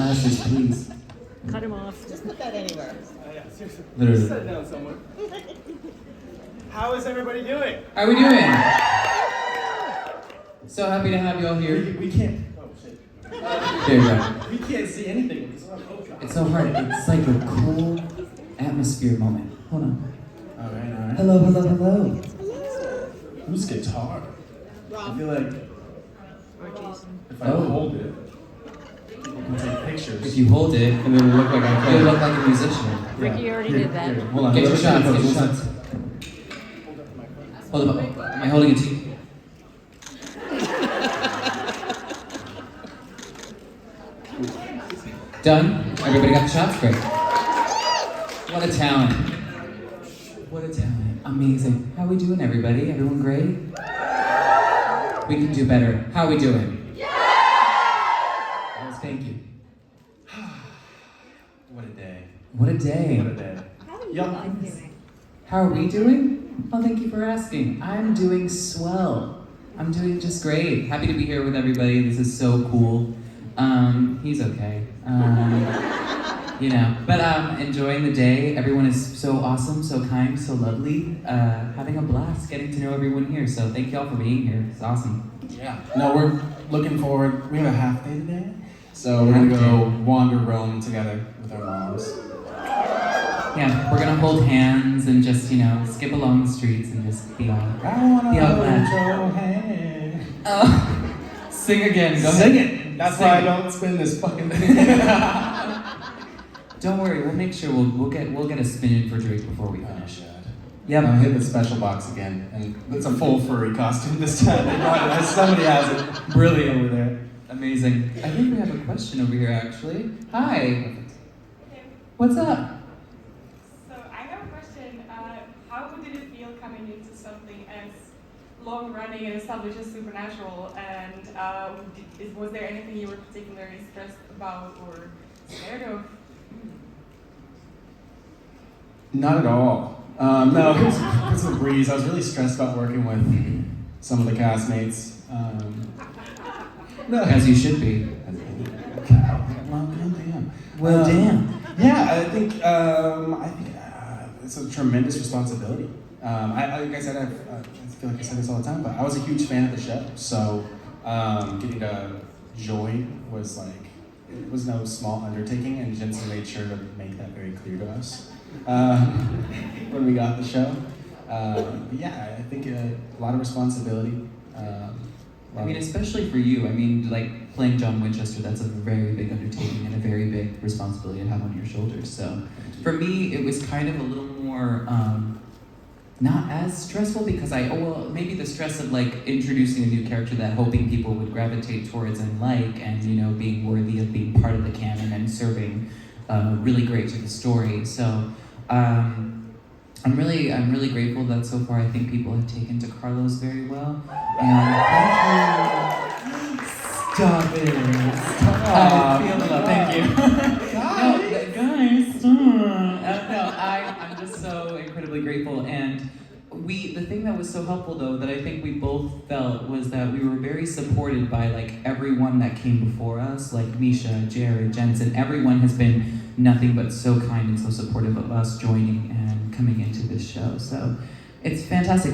glasses, please. Cut him off. Just put that anywhere. Yeah, seriously. Literally. Just set it down somewhere. How is everybody doing? How are we doing? So happy to have you all here. We can't. Oh shit. There you go. We can't see anything with this one. Oh god. It's so hard. It's like a cool atmosphere moment. Hold on. Alright. Hello, hello, hello. Whose guitar? I feel like if I Oh. hold it, people can take pictures. If you hold it, and then look like I you'll play. look like a musician. Ricky already did that. Hold on. Get your shots, get your Hold on. shots. Hold up. Am I holding it to you? Done? Everybody got the shots? Great. What a talent. What a talent. Amazing. How we doing, everybody? Everyone great? We can do better. How we doing? Yes, thank you. What a day. What a day. What a day. How are you Yup. guys doing? How are we doing? Well, thank you for asking. I'm doing swell. I'm doing just great. Happy to be here with everybody. This is so cool. He's okay. But enjoying the day. Everyone is so awesome, so kind, so lovely. Having a blast getting to know everyone here. So thank you all for being here. It's awesome. Yeah. No, we're looking forward. We have a half day today, so we're gonna go wander roam together with our moms. Yeah, we're gonna hold hands and just, skip along the streets and just be all. I wanna Yeah, hold glad. your hand. Sing again. Go Sing ahead. it. That's Sing why I it. don't spin this fucking thing. Don't worry, we'll make sure we'll get a spin in for Drake before we Oh, finish. shit. Yep. I hit the special box again, and it's a full furry costume this time. They brought it. Somebody has it. Brilliant over there. Amazing. I think we have a question over here actually. Hi. What's up? So I have a question. How did it feel coming into something as long-running and established as Supernatural? And was there anything you were particularly stressed about or scared of? Not at all. No, it was a breeze. I was really stressed about working with some of the castmates. No. As you should be. Well, damn. Yeah, I think it's a tremendous responsibility. Like I said, I feel like I say this all the time, but I was a huge fan of the show. So getting to join was it was no small undertaking, and Jensen made sure to make that very clear to us when we got the show. But yeah, I think a lot of responsibility. Especially for you. Playing John Winchester, that's a very big undertaking and a very big responsibility to have on your shoulders. So for me, it was kind of a little more, not as stressful because maybe the stress of introducing a new character that hoping people would gravitate towards and being worthy of being part of the canon and serving really great to the story. So I'm really grateful that so far I think people have taken to Carlos very well. And thank you. Stop it. Stop. I feel the love. Thank you. Guys, stop. I'm just so incredibly grateful. And the thing that was so helpful though, that I think we both felt was that we were very supported by everyone that came before us, like Misha, Jared, Jensen. Everyone has been nothing but so kind and so supportive of us joining and coming into this show. So it's fantastic,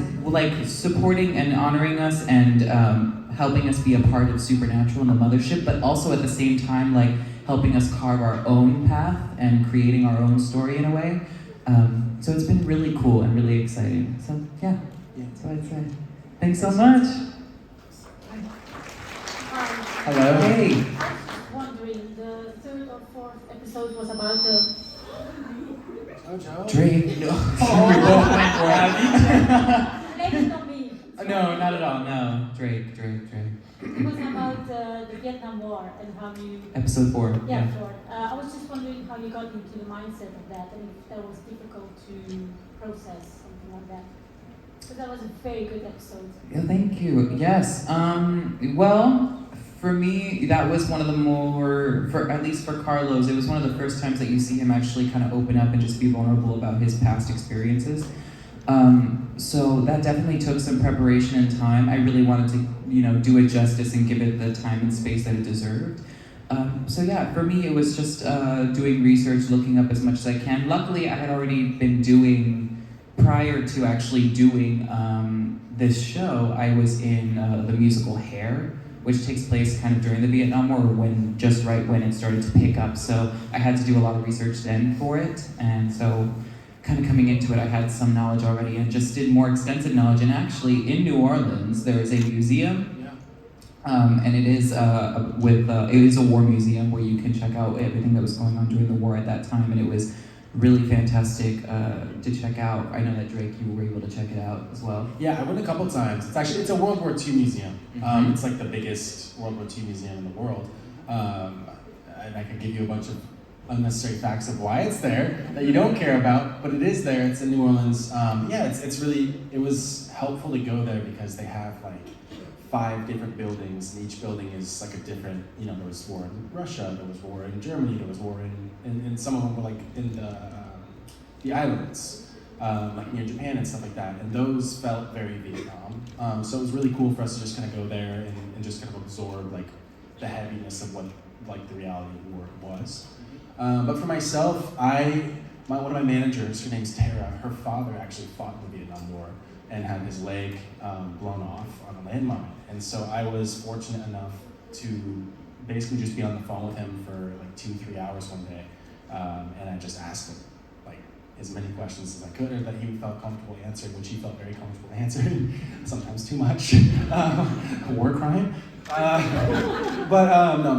supporting and honoring us and helping us be a part of Supernatural and the mothership, but also at the same time helping us carve our own path and creating our own story in a way. So it's been really cool and really exciting. So yeah, that's what I'd say. Thanks so much. Hello. Hey. I was wondering, the third or fourth episode was about the... Jojo. Drake. No. We both went for it. Maybe not me. No, not at all. No. Drake. It was about the Vietnam War and how you... Episode 4. Yeah, sure. I was just wondering how you got into the mindset of that and if that was difficult to process, something like that. Because that was a very good episode. Yeah, thank you. Yes. Well, for me, that was one of the more, at least for Carlos, it was one of the first times that you see him actually kind of open up and just be vulnerable about his past experiences. So that definitely took some preparation and time. I really wanted to, do it justice and give it the time and space that it deserved. So yeah, for me it was just doing research, looking up as much as I can. Luckily, I had already been doing, prior to actually doing this show, I was in the musical Hair, which takes place kind of during the Vietnam War, just right when it started to pick up. So I had to do a lot of research then for it, and so kind of coming into it, I had some knowledge already and just did more extensive knowledge. And actually, in New Orleans, there is a museum. And it is it is a war museum where you can check out everything that was going on during the war at that time, and it was really fantastic to check out. I know that Drake, you were able to check it out as well. Yeah, I went a couple times. It's a World War II museum. It's like the biggest World War II museum in the world, and I could give you a bunch of unnecessary facts of why it's there that you don't care about, but it is there. It's in New Orleans. It was helpful to go there because they have like 5 different buildings, and each building is like a different, there was war in Russia, there was war in Germany, there was war in some of them were like in the islands, like near Japan and stuff like that, and those felt very Vietnam. So it was really cool for us to just kind of go there and just kind of absorb like the heaviness of what like the reality of war was. But for myself, one of my managers, her name's Tara, her father actually fought in the Vietnam War and had his leg blown off on a landmine. And so I was fortunate enough to basically just be on the phone with him for like 2-3 hours one day. And I just asked him like as many questions as I could, or that he felt comfortable answering, which he felt very comfortable answering, sometimes too much. War crime. No, I'm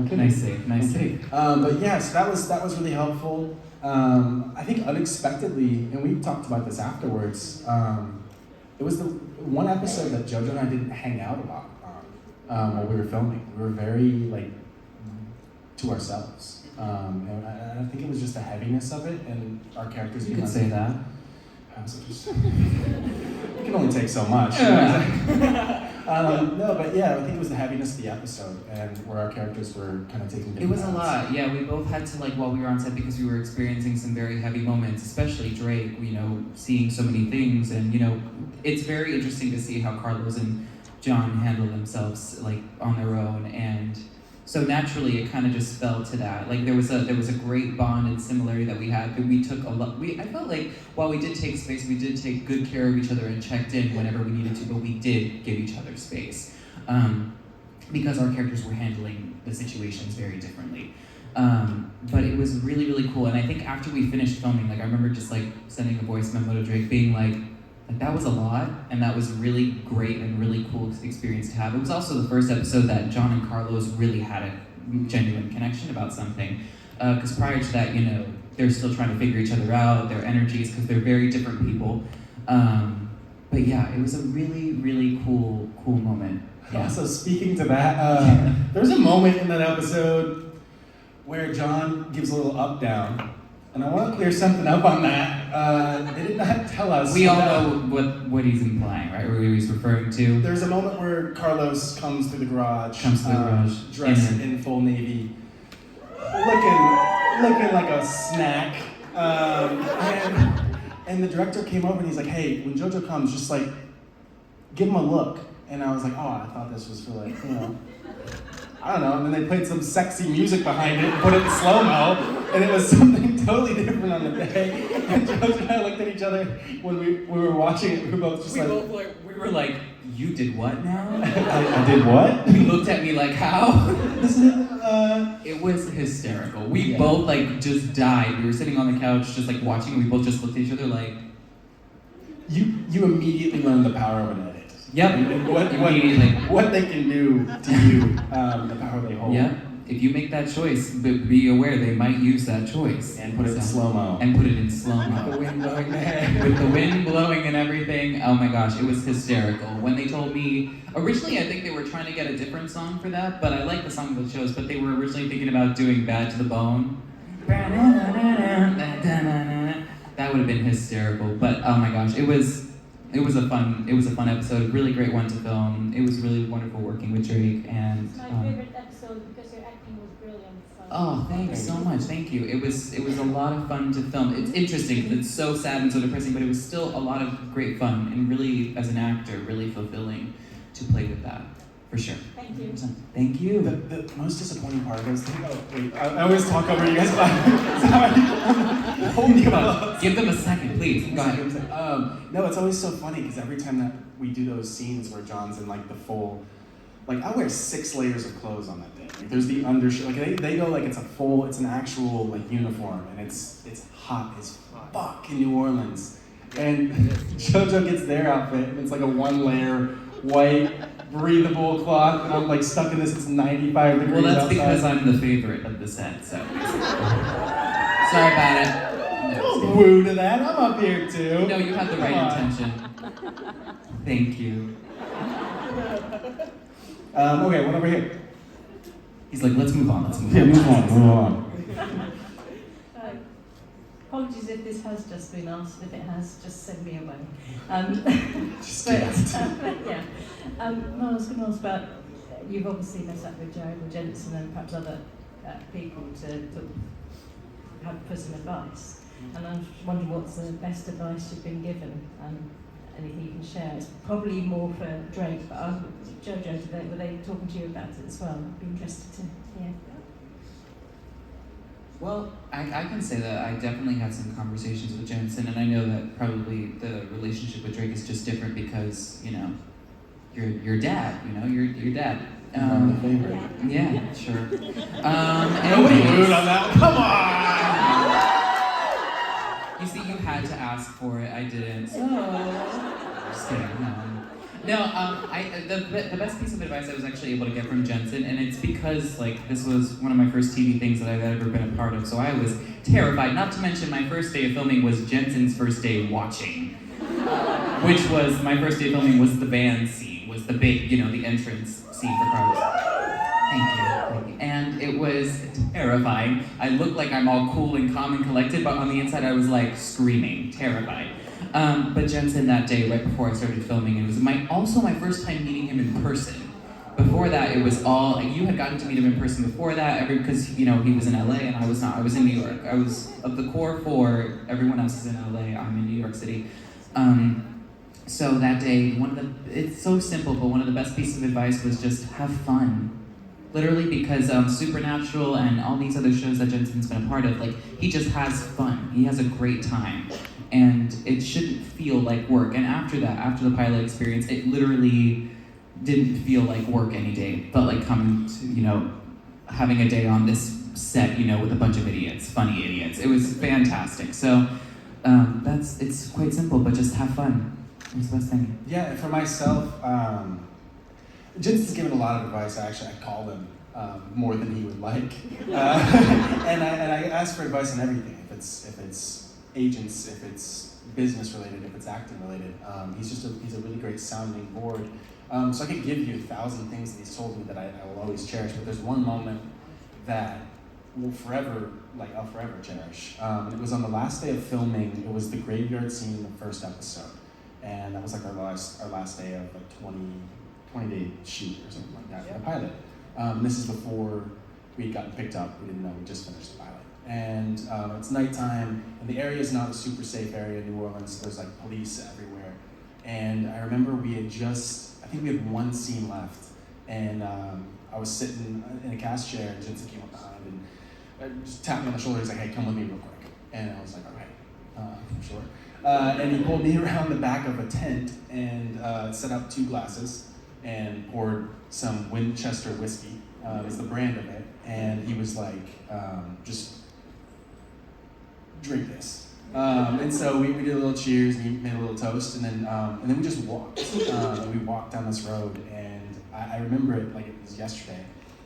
kidding. Nice save. But yes, that was really helpful. I think unexpectedly, and we talked about this afterwards, it was the one episode that Jojo and I didn't hang out a lot on while we were filming. We were very like to ourselves. And I think it was just the heaviness of it and our characters. You could say that. You can only take so much. No, but yeah, I think it was the heaviness of the episode and where our characters were kind of taking different It was a paths. lot, yeah. We both had to, like, while we were on set, because we were experiencing some very heavy moments, especially Drake, seeing so many things. And, it's very interesting to see how Carlos and John handle themselves, like, on their own. And so naturally, it kind of just fell to that. Like, there was a great bond and similarity that we had, but we took a lot. I felt like while we did take space, we did take good care of each other and checked in whenever we needed to, but we did give each other space because our characters were handling the situations very differently. But it was really, really cool. And I think after we finished filming, like, I remember just like sending a voice memo to Drake, being like that was a lot, and that was really great and really cool experience to have. It was also the first episode that John and Carlos really had a genuine connection about something. Because prior to that, they're still trying to figure each other out, their energies, because they're very different people. But yeah, it was a really, really cool moment. Yeah. Also, speaking to that, there's a moment in that episode where John gives a little up-down. And I want to clear something up on that. They did not tell us. We all know what he's implying, right? Or who he's referring to. There's a moment where Carlos comes through the garage, dressed in full navy, looking like a snack. And the director came over and he's like, "Hey, when Jojo comes, just like give him a look." And I was like, "Oh, I thought this was for like, I don't know." And then they played some sexy music behind it, put it in slow-mo, and it was something totally different on the day. And Jojo and I looked at each other when we were watching it. We were both just we were like, "You did what now?" I did what? He looked at me like, "How?" Isn't it? It was hysterical. We both like just died. We were sitting on the couch just like watching, and we both just looked at each other like. You immediately learn the power of an edit. Yep. And Immediately. what they can do to you, the power they hold. Yeah. If you make that choice, be aware they might use that choice. And put it in slow-mo. And put it in slow-mo. The wind blowing With the wind blowing and everything. Oh my gosh, it was hysterical. When they told me, originally I think they were trying to get a different song for that, but I like the song that chose, but they were originally thinking about doing Bad to the Bone. That would have been hysterical, but oh my gosh, it was a fun episode, really great one to film. It was really wonderful working with Drake, and It's my favorite episode because your acting was brilliant. So. oh, thanks so much, thank you. It was a lot of fun to film. It's interesting because it's so sad and so depressing, but it was still a lot of great fun and really, as an actor, really fulfilling to play with that, for sure. Thank you. 100%. Thank you. The most disappointing part was, I always talk over you guys. Sorry. Come on, give them a second, please. Go ahead. No, it's always so funny because every time that we do those scenes where John's in like the full, like I wear 6 layers of clothes on that day. Like there's the undershirt, like they go like it's an actual like uniform, and it's hot as fuck in New Orleans. And Jojo gets their outfit, and it's like a 1-layer white breathable cloth, and I'm like stuck in this. It's 95 degrees Well, that's outside. because I'm the favorite of the set, so. Sorry about it. Don't woo to that. I'm up here too. No, you had the right intention. Thank you. Okay, one over here. He's like, let's move on, let's move Yeah, on. move on. Apologies if this has just been asked. If it has, just send me away. Just But, kidding. yeah. No, I was going to ask about, you've obviously met up with Joe Jensen and perhaps other people to for some advice. And I'm just wondering what's the best advice you've been given? Anything you can share? It's probably more for Drake, but Jojo, were they talking to you about it as well? I'd be interested to hear. Well, I can say that I definitely had some conversations with Jensen, and I know that probably the relationship with Drake is just different because, you know, your dad, you know, your dad. I'm the favorite. Yeah, sure. Nobody anyways, moved on that. Come on! You see, you had to ask for it. I didn't. So, just kidding. No, the best piece of advice I was actually able to get from Jensen, and it's because like this was one of my first TV things that I've ever been a part of, so I was terrified. Not to mention my first day of filming was Jensen's first day watching, which was my first day of filming was the band scene, was the big, you know, the entrance scene for Carlos. Thank you. And it was terrifying. I looked like I'm all cool and calm and collected, but on the inside I was like screaming, terrified. But Jensen that day, right before I started filming, it was also my first time meeting him in person. Before that, it was all, you had gotten to meet him in person before that, because, you know, he was in LA and I was not. I was in New York. I was of the core 4, everyone else is in LA, I'm in New York City. So that day, it's so simple, but one of the best pieces of advice was just have fun. Literally, because Supernatural and all these other shows that Jensen's been a part of, like, he just has fun. He has a great time. And it shouldn't feel like work. And after that, after the pilot experience, it literally didn't feel like work any day. It felt like coming to, you know, having a day on this set, you know, with a bunch of idiots, funny idiots. It was fantastic. So it's quite simple, but just have fun. It's the best thing. Yeah, for myself, Jensen's given a lot of advice. Actually, I called him more than he would like, and I ask for advice on everything. If it's agents, if it's business related, if it's acting related, he's a really great sounding board. So I could give you 1,000 things that he's told me that I will always cherish. But there's one moment that I'll forever cherish. And it was on the last day of filming. It was the graveyard scene in the first episode, and that was like our last day of a 20-day shoot or something like that for the pilot. This is before we'd gotten picked up. We didn't know, we just finished the pilot. And it's nighttime, and the area is not a super safe area in New Orleans. There's like police everywhere. And I remember I think we had one scene left, and I was sitting in a cast chair, and Jensen came up behind and just tapped me on the shoulder. He's like, "Hey, come with me real quick." And I was like, "All right, sure." And he pulled me around the back of a tent and set up 2 glasses and poured some Winchester whiskey, is the brand of it. And he was like, just drink this. And so we did a little cheers and he made a little toast, and then we just walked. We walked down this road, and I remember it like it was yesterday.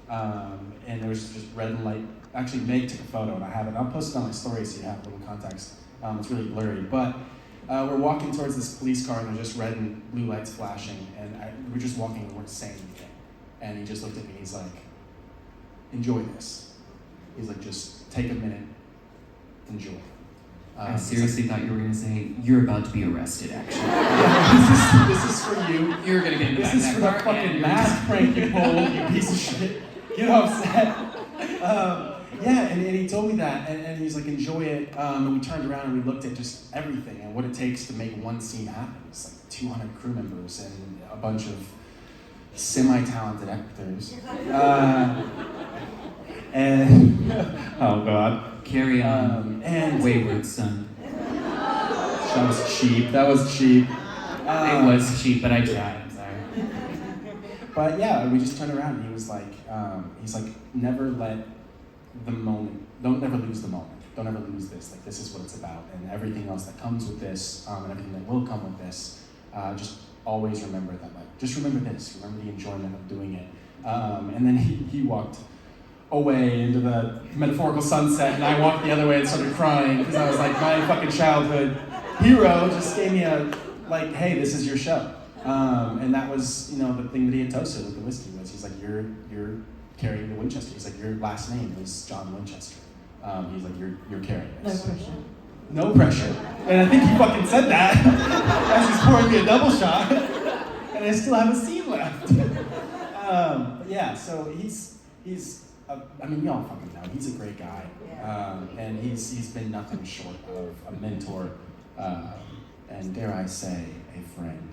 And there was just red light. Actually, Meg took a photo, and I have it. I'll post it on my story so you have a little context. It's really blurry, but we're walking towards this police car, and there's just red and blue lights flashing, and we're just walking, and we weren't saying anything. And he just looked at me, and he's like, "Enjoy this." He's like, "Just take a minute, enjoy." I seriously thought you were going to say, you're about to be arrested, actually. This is for you. You're going to get in the This back is of for that the car, fucking and mask prank you pulled, you piece of shit. Get upset. Yeah, and he told me that, and he's like, "Enjoy it." And we turned around and we looked at just everything and what it takes to make one scene happen. It's like 200 crew members and a bunch of semi-talented actors. And, oh God. Carry on, and wayward son. That was cheap. It was cheap, but I tried. I'm sorry. But yeah, we just turned around and he's like, never let the moment, don't ever lose the moment. Don't ever lose this. Like, this is what it's about. And everything else that comes with this, and everything that will come with this, just always remember that, like, just remember this. Remember the enjoyment of doing it. And then he walked away into the metaphorical sunset, and I walked the other way and started crying because I was like, my fucking childhood hero just gave me a, like, hey, this is your show. And that was, the thing that he had toasted with the whiskey was, he's like, you're carrying the Winchester. He's like, your last name is John Winchester. He's like, you're carrying this. No pressure. No pressure. And I think he fucking said that as he's pouring me a double shot. And I still have a scene left. But yeah, so he's we all fucking know, he's a great guy. And he's been nothing short of a mentor, and dare I say, a friend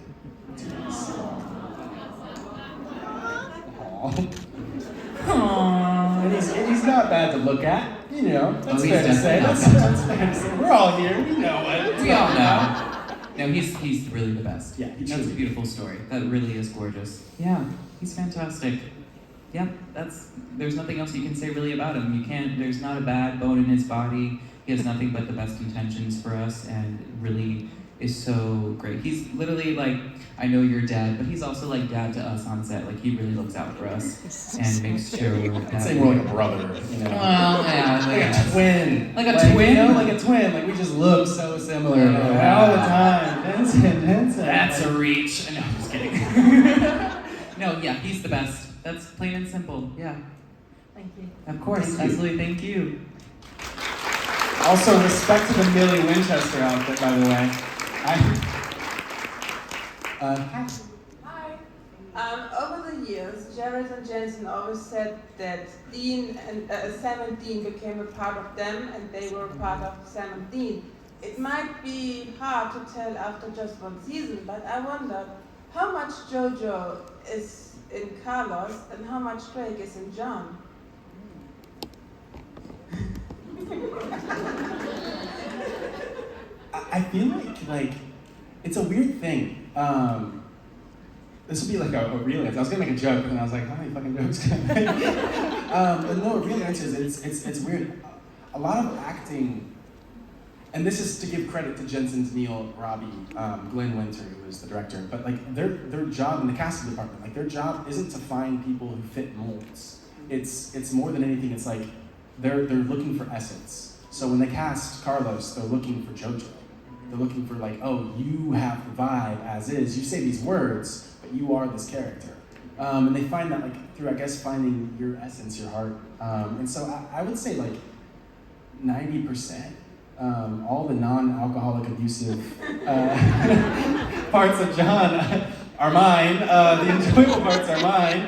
to us. Aww. And he's not bad to look at, That's fair to say. That's fair to say. We're all here. We know it. We all know. No, he's really the best. Yeah, that's a beautiful story. That really is gorgeous. Yeah, he's fantastic. Yeah, there's nothing else you can say really about him. There's not a bad bone in his body. He has nothing but the best intentions for us, and really is so great. He's literally like, I know you're dad, but he's also like dad to us on set. Like, he really looks out for us and makes sure I'd say more like a brother, Well, yeah, like a twin. Like a twin? Like a twin. Like, we just look so similar all the time. Vincent. That's a reach. No, I'm just kidding. No, yeah, he's the best. That's plain and simple. Yeah. Thank you. Of course, absolutely. Thank you. Also, respect to the Millie Winchester outfit, by the way. Hi. Over the years, Jared and Jensen always said that Dean and Sam and Dean became a part of them, and they were a part of Sam and Dean. It might be hard to tell after just one season, but I wonder how much Jojo is in Carlos and how much Drake is in John. I feel like it's a weird thing. This would be like a real answer. I was gonna make a joke, and I was like, how many fucking jokes can I make? But no, a real answer is it's weird. A lot of acting, and this is to give credit to Jensen's Neil, Robbie, Glenn Winter, who is the director, but like their job in the casting department, like their job isn't to find people who fit molds. It's more than anything, it's like they're looking for essence. So when they cast Carlos, they're looking for Jojo. They're looking for like, oh, you have the vibe as is. You say these words, but you are this character. And they find that like through, I guess, finding your essence, your heart. And so I would say like 90%. All the non-alcoholic abusive parts of John are mine. The enjoyable parts are mine.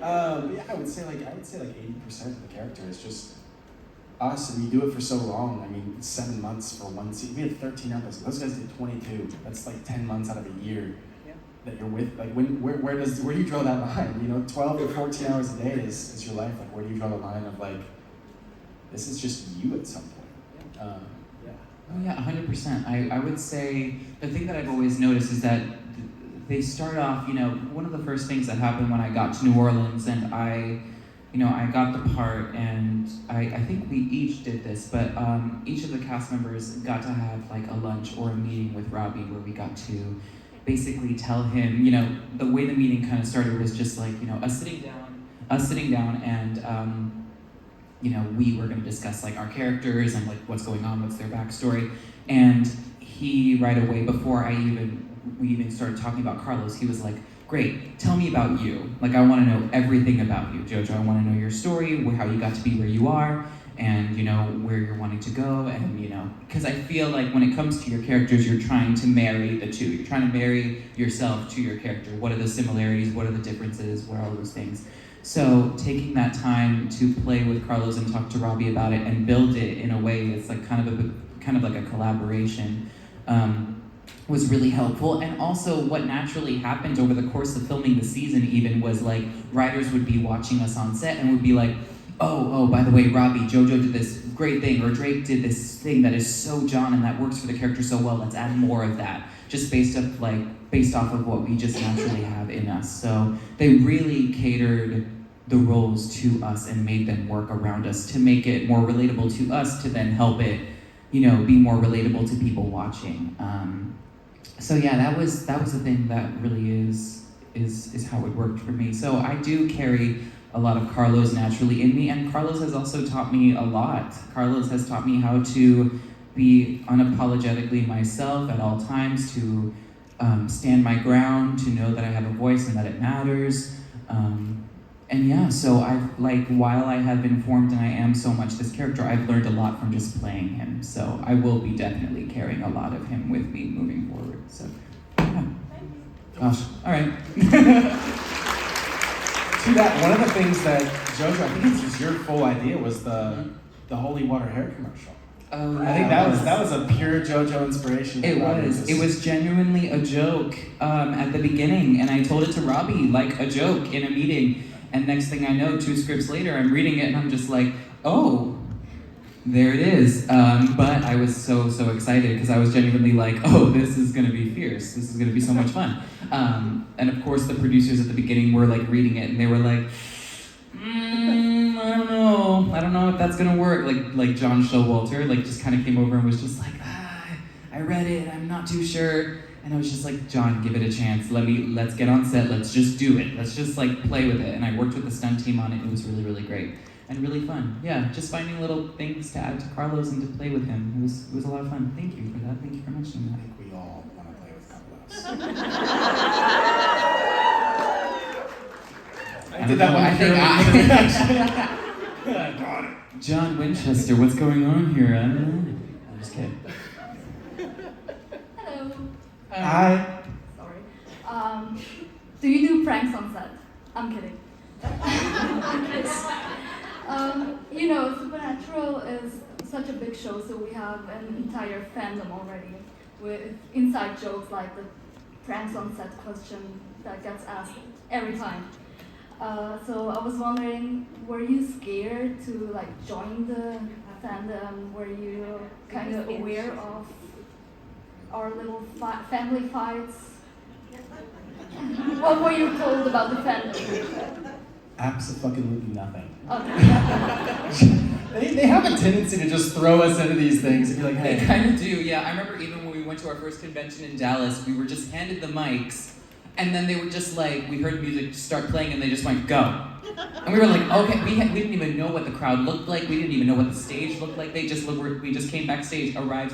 Yeah, I would say like 80% of the character is just us, and we do it for so long. I mean, 7 months for one season. We had 13 episodes. Those guys did 22. That's like 10 months out of a year that you're with. Like, where do you draw that line? 12 or 14 hours a day is your life. Like, where do you draw the line of like, this is just you at some point? Oh yeah, 100%. I would say the thing that I've always noticed is that they start off, one of the first things that happened when I got to New Orleans and I got the part, and I think we each did this, but each of the cast members got to have like a lunch or a meeting with Robbie where we got to basically tell him, the way the meeting kind of started was just like, us sitting down and we were going to discuss like our characters and like what's going on, what's their backstory. And he right away, before we even started talking about Carlos, he was like, great, tell me about you. Like, I want to know everything about you, Jojo. I want to know your story, how you got to be where you are, and where you're wanting to go, and because I feel like when it comes to your characters, you're trying to marry the two. You're trying to marry yourself to your character. What are the similarities? What are the differences? What are all those things? So taking that time to play with Carlos and talk to Robbie about it and build it in a way that's like kind of like a collaboration. was really helpful. And also what naturally happened over the course of filming the season even was like writers would be watching us on set and would be like, oh, by the way, Robbie, Jojo did this great thing, or Drake did this thing that is so John and that works for the character so well, let's add more of that. Just based off of what we just naturally have in us. So they really catered the roles to us and made them work around us to make it more relatable to us, to then help it, be more relatable to people watching. So yeah, that was the thing that really is how it worked for me. So I do carry a lot of Carlos naturally in me, and Carlos has also taught me a lot. Carlos has taught me how to be unapologetically myself at all times, to stand my ground, to know that I have a voice and that it matters. And yeah, so while I have been formed and I am so much this character, I've learned a lot from just playing him. So I will be definitely carrying a lot of him with me moving forward. So, yeah. Gosh, all right. To that, one of the things that Jojo, I think this was your full idea, was the holy water hair commercial. Oh, I think that was a pure Jojo inspiration. It was genuinely a joke at the beginning, and I told it to Robbie like a joke in a meeting. And next thing I know, 2 scripts later, I'm reading it and I'm just like, oh, there it is. But I was so excited because I was genuinely like, oh, this is gonna be fierce. This is gonna be so much fun. And of course, the producers at the beginning were like reading it and they were like, I don't know if that's gonna work. Like John Showalter, just kind of came over and was just like, I read it, I'm not too sure. And I was just like, John, give it a chance. Let's get on set. Let's just do it. Let's just play with it. And I worked with the stunt team on it. It was really, really great and really fun. Yeah, just finding little things to add to Carlos and to play with him. It was a lot of fun. Thank you for that. Thank you for mentioning I that. think we all want to play with Carlos. I did that one. I got it. John Winchester, what's going on here? I don't know. I'm just kidding. Hello. Hi. Sorry. Do you do pranks on set? I'm kidding. Supernatural is such a big show, so we have an entire fandom already with inside jokes like the pranks on set question that gets asked every time. So I was wondering, were you scared to join the fandom? Were you kind of aware of our little family fights? What were you told about the fandom? Absolutely nothing. Okay. They have a tendency to just throw us into these things and be like, They hey. kind of do, yeah. I remember even when we went to our first convention in Dallas, we were just handed the mics, and then they were just we heard music start playing, and they just went, go. And we were like, okay, we didn't even know what the crowd looked like. We didn't even know what the stage looked like. We just came backstage, arrived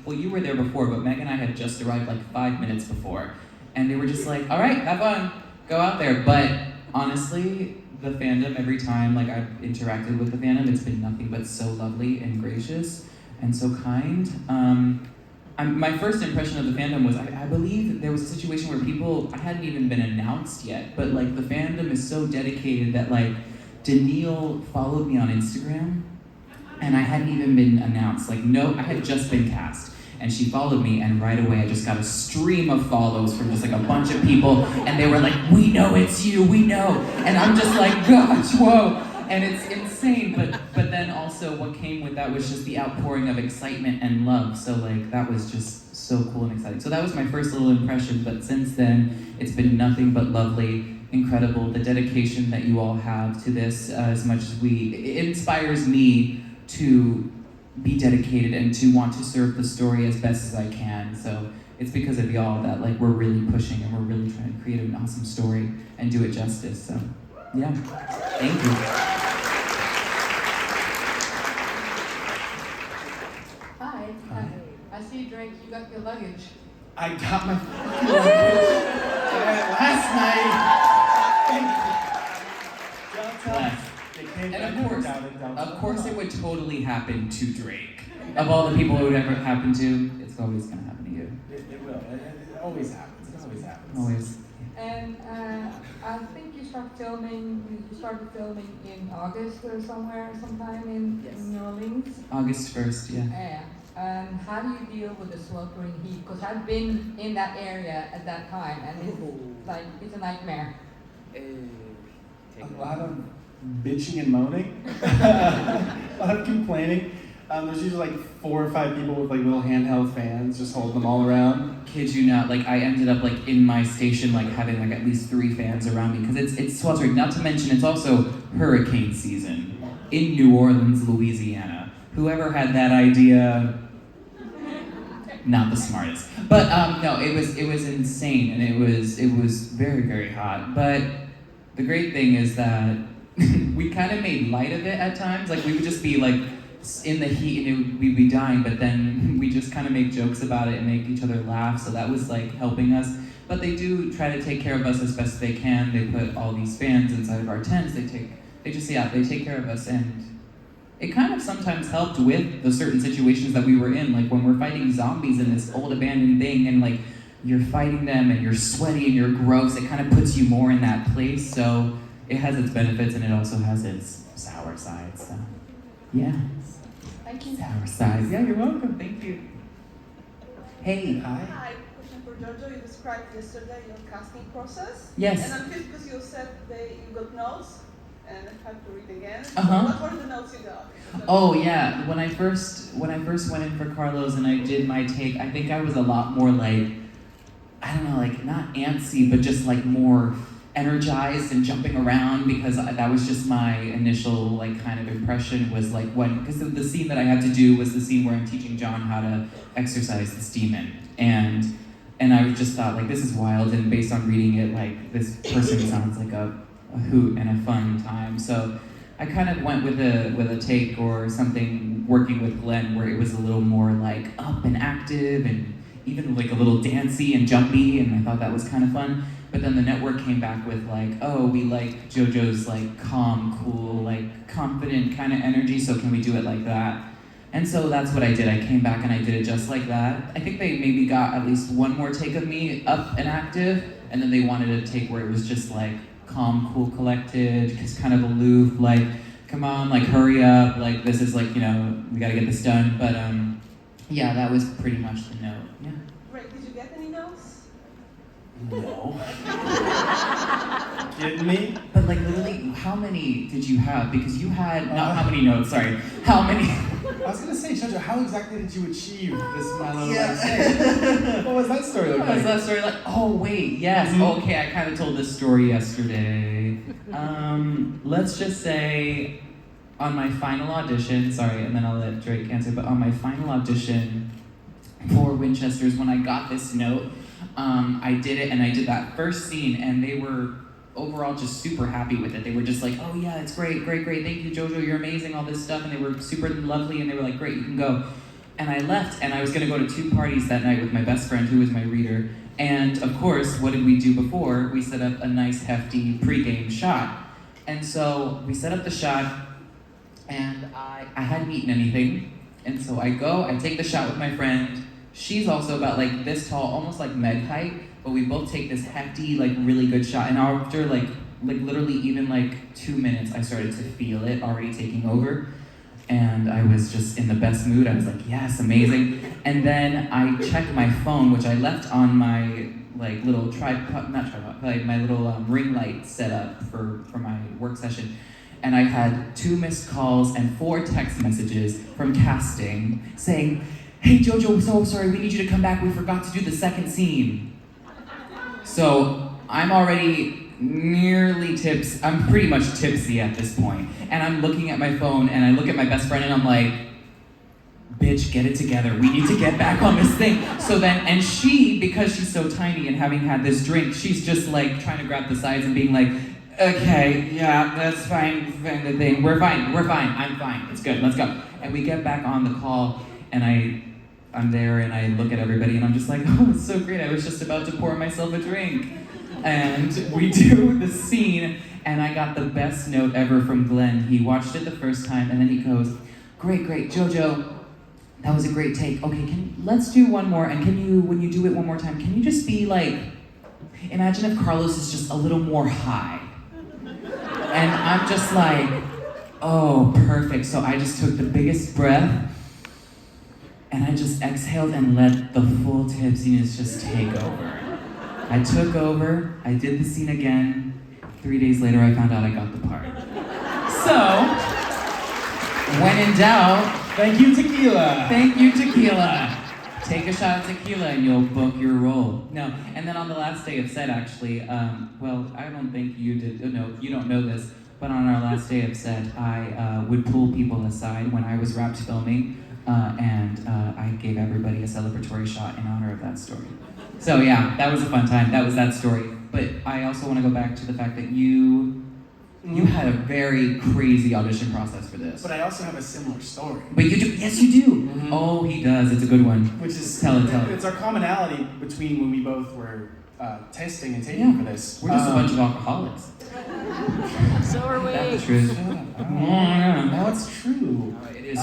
well, you were there before, but Meg and I had just arrived 5 minutes before. And they were just like, all right, have fun, go out there. But honestly, the fandom, every time I've interacted with the fandom, it's been nothing but so lovely and gracious and so kind. My first impression of the fandom was, I believe there was a situation where I hadn't even been announced yet, but the fandom is so dedicated that Danielle followed me on Instagram, and I hadn't even been announced. I had just been cast. And she followed me, and right away I just got a stream of follows from just a bunch of people, and they were like, we know it's you, we know. And I'm just like, gosh, whoa. And it's insane, but then also what came with that was just the outpouring of excitement and love. So that was just so cool and exciting. So that was my first little impression, but since then, it's been nothing but lovely, incredible. The dedication that you all have to this, as much as it inspires me to be dedicated and to want to serve the story as best as I can. So it's because of y'all that we're really pushing and we're really trying to create an awesome story and do it justice. So yeah, thank you. Hi. I see, Drake, you got your luggage. I got my luggage last night. Thank you. And of course it would totally happen to Drake. Of all the people it would ever happen to, it's always gonna happen to you. It will. It always happens. It always happens. Always. And I think you started filming in August or sometime in New Orleans. August 1st, yeah. Yeah. And and how do you deal with the sweltering heat? Because I've been in that area at that time, and it's a nightmare. A lot of bitching and moaning, a lot of complaining. There's usually like 4 or 5 people with like little handheld fans, just holding them all around. Kid you not, like I ended up like in my station like having like at least 3 fans around me because it's sweltering. Not to mention it's also hurricane season in New Orleans, Louisiana. Whoever had that idea, not the smartest. But no, it was insane and it was very, very hot. But the great thing is that we kind of made light of it at times. Like we would just be like in the heat and we'd be dying, but then we just kind of make jokes about it and make each other laugh. So that was like helping us. But they do try to take care of us as best they can. They put all these fans inside of our tents. They take care of us, and it kind of sometimes helped with the certain situations that we were in. Like when we're fighting zombies in this old abandoned thing and like you're fighting them and you're sweaty and you're gross, it kind of puts you more in that place. So it has its benefits and it also has its sour sides. So yeah. Thank you. Sour sides. Yeah, you're welcome. Thank you. Hey, hi. Hi, question for Jojo. You described yesterday your casting process. Yes. And I'm curious because you said you got notes, and I have to read again. Uh-huh. What were the notes you got? Oh yeah, when I first went in for Carlos and I did my take, I think I was a lot more like, I don't know, like not antsy, but just like more energized and jumping around because that was just my initial like kind of impression was like because the scene that I had to do was the scene where I'm teaching John how to exorcise this demon and I just thought like this is wild and based on reading it like this person sounds like a hoot and a fun time, so I kind of went with a take or something working with Glenn where it was a little more like up and active and even like a little dancey and jumpy, and I thought that was kind of fun. But then the network came back with like, oh, we like Jojo's like calm, cool, like confident kind of energy, so can we do it like that? And so that's what I did. I came back and I did it just like that. I think they maybe got at least one more take of me up and active, and then they wanted a take where it was just like calm, cool, collected, just kind of aloof, like, come on, like hurry up, like this is like, you know, we gotta get this done. But yeah, that was pretty much the note, yeah. Great, did you get any notes? No. Kidding me? But like literally, how many did you have? Because you had, not how many notes, sorry, how many? I was gonna say, Jojo, how exactly did you achieve this mellow like say? What was that story like? What was that story like? Oh wait, yes, okay, I kind of told this story yesterday. Let's just say, on my final audition, sorry, and then I'll let Drake answer, but on my final audition for Winchester's, when I got this note, I did it, and I did that first scene, and they were overall just super happy with it. They were just like, oh yeah, it's great, great, great, thank you, Jojo, you're amazing, all this stuff, and they were super lovely, and they were like, great, you can go. And I left, and I was gonna go to 2 parties that night with my best friend, who was my reader, and of course, what did we do before? We set up a nice, hefty pre-game shot. And so, we set up the shot, and I hadn't eaten anything, and so I go, I take the shot with my friend. She's also about like this tall, almost like Meg height, but we both take this hefty, like really good shot. And after like literally even like 2 minutes, I started to feel it already taking over. And I was just in the best mood. I was like, yes, amazing. And then I checked my phone, which I left on my like little like my little ring light set up for my work session. And I had 2 missed calls and 4 text messages from casting saying, hey Jojo, so sorry, we need you to come back, we forgot to do the second scene. So I'm already nearly I'm pretty much tipsy at this point. And I'm looking at my phone and I look at my best friend and I'm like, bitch, get it together, we need to get back on this thing. So then, and she, because she's so tiny and having had this drink, she's just like trying to grab the sides and being like, okay, yeah, that's fine, the thing, we're fine, I'm fine, it's good, let's go. And we get back on the call, and I'm there, and I look at everybody, and I'm just like, oh, it's so great, I was just about to pour myself a drink. And we do the scene, and I got the best note ever from Glenn. He watched it the first time, and then he goes, great, Jojo, that was a great take. Okay, let's do one more, and when you do it one more time, can you just be like, imagine if Carlos is just a little more high. And I'm just like, oh, perfect. So I just took the biggest breath, And I just exhaled and let the full tipsiness just take over. I took over, I did the scene again. 3 days later, I found out I got the part. So, when in doubt, Thank you, tequila. thank you, tequila. Take a shot of tequila and you'll book your role. No, and then on the last day of set, actually, well, I don't think you did, no, you don't know this, but on our last day of set, I would pull people aside when I was wrapped filming, and I gave everybody a celebratory shot in honor of that story. So yeah, that was a fun time. That was that story. But I also want to go back to the fact that you had a very crazy audition process for this. But I also have a similar story. But you do, yes you do. Oh, he does. It's a good one. Which is, tell it. it's our commonality between when we both were testing and taping for this. We're just a bunch of alcoholics. So are we. That's the truth. Now it's true. It is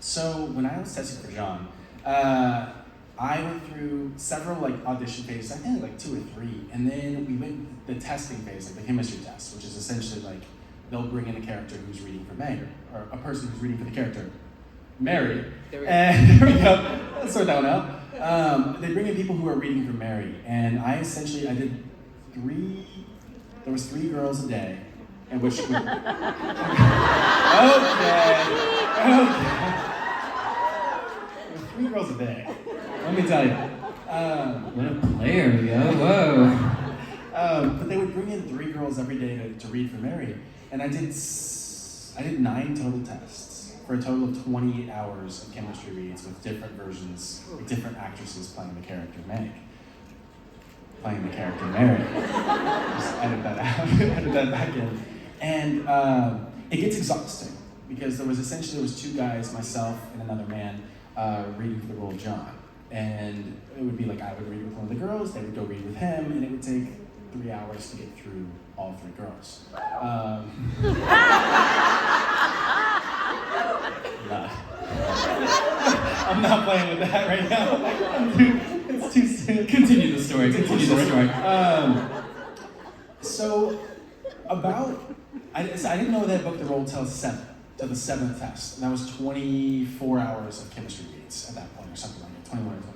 So when I was testing for John, I went through several audition phases, I think 2 or 3, and then we went the testing phase, the chemistry test, which is essentially they'll bring in a character who's reading for Mary, or a person who's reading for the character Mary. And there we go. Let's sort that one out. They bring in people who are reading for Mary, and I did 3. There was 3 girls a day, and which. Okay. There were 3 girls a day. Let me tell you. what a player, yo. Whoa. But they would bring in 3 girls every day to read for Mary, and I did 9 total tests for a total of 28 hours of chemistry reads with different versions, with different actresses playing the character Meg. Playing the character Mary. Just edit that out, edit that back in. And it gets exhausting because there was 2 guys, myself and another man, reading for the role of John. And it would be I would read with one of the girls, they would go read with him, and it would take 3 hours to get through all 3 girls. I'm not playing with that right now. It's too soon. Continue the story. I didn't know that booked the role till the 7th test. And that was 24 hours of chemistry reads at that point, or something like that, 21 or 24.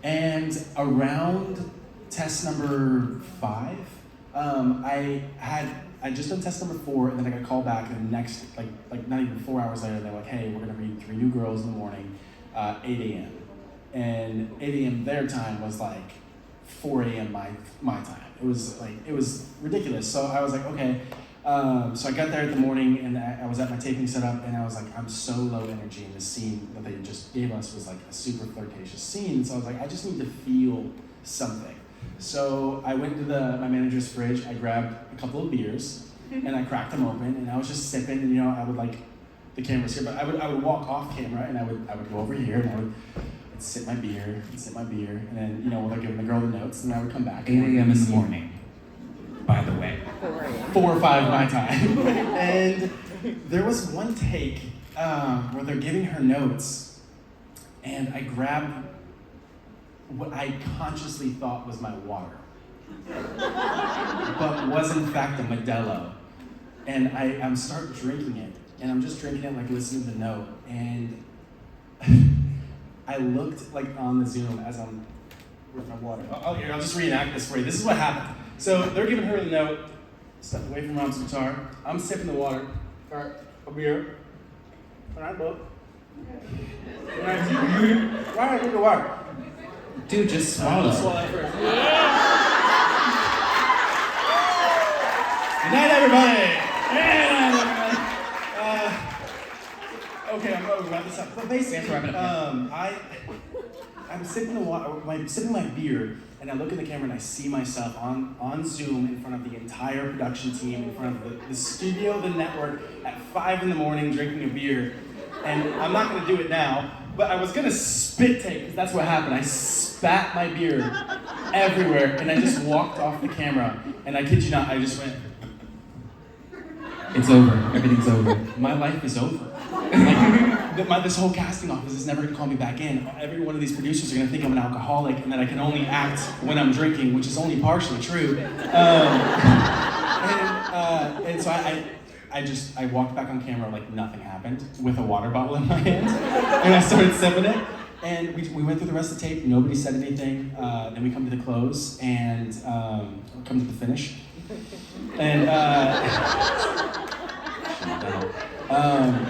And around test number 5, I just done test number 4, and then I got called back, and the next, not even 4 hours later, they're like, hey, we're gonna read 3 new girls in the morning, 8 a.m. And 8 a.m. their time was 4 a.m. my time. It was ridiculous. So I was like, okay. So I got there at the morning, and I was at my taping setup, and I was like, I'm so low energy, and the scene that they just gave us was a super flirtatious scene. So I was like, I just need to feel something. So I went to my manager's fridge, I grabbed a couple of beers, and I cracked them open, and I was just sipping, and I would the camera's here, but I would walk off camera, and I would go over here, and I would sip my beer, and then, without giving the girl the notes, and I would come back. 8 a.m. in the morning, by the way. 4 or 5 my time. And there was one take where they're giving her notes, and I grabbed what I consciously thought was my water, but was in fact a Modelo. And I start drinking it, and I'm just drinking it, listening to the note, and I looked on the Zoom as I'm with my water. I'll just reenact this for you. This is what happened. So they're giving her the note, step away from Rob's guitar. I'm sipping the water. All right, a beer. All right, bud. All right, why drink the water? Dude, just swallow. Swallow it first. Good night, everybody. Okay, I'm going to wrap this up. But basically, I'm sipping the water, sipping my beer, and I look in the camera and I see myself on Zoom in front of the entire production team, in front of the studio, the network, at 5 in the morning drinking a beer. And I'm not going to do it now, but I was going to spit take, because that's what happened. I spat my beer everywhere, and I just walked off the camera, and I kid you not, I just went, It's over. Everything's over. my life is over. This whole casting office is never going to call me back in. Every one of these producers are going to think I'm an alcoholic and that I can only act when I'm drinking, which is only partially true. And so I walked back on camera like nothing happened with a water bottle in my hand, and I started sipping it. And we went through the rest of the tape. Nobody said anything. Then we come to the close and come to the finish. And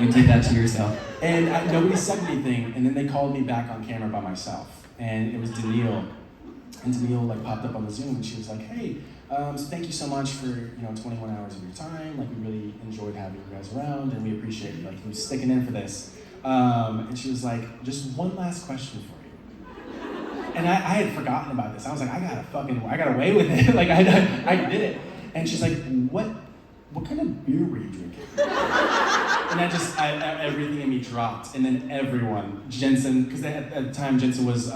You did that to yourself. and nobody said anything. And then they called me back on camera by myself, and it was Danielle. And Danielle like popped up on the Zoom, and she was like, "Hey, so thank you so much for 21 hours of your time. Like we really enjoyed having you guys around, and we appreciate you sticking in for this." And she was like, "Just one last question for you." And I had forgotten about this. I was like, I got away with it. Like I did it. And she's like, what kind of beer were you drinking? And everything in me dropped. And then everyone, Jensen, because at the time Jensen was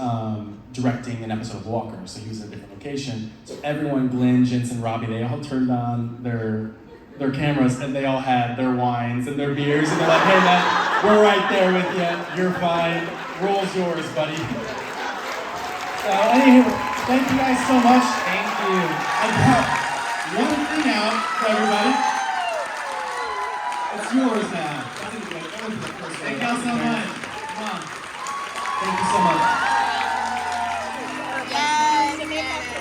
directing an episode of Walker, so he was in a different location. So everyone, Glenn, Jensen, Robbie, they all turned on their cameras, and they all had their wines and their beers, and they're like, "Hey man, we're right there with you. You're fine. Roll's yours, buddy." So anywho, thank you guys so much. Thank you. I got one thing out for everybody. It's yours now. Thank y'all so much. Come on. Thank you so much. Yes.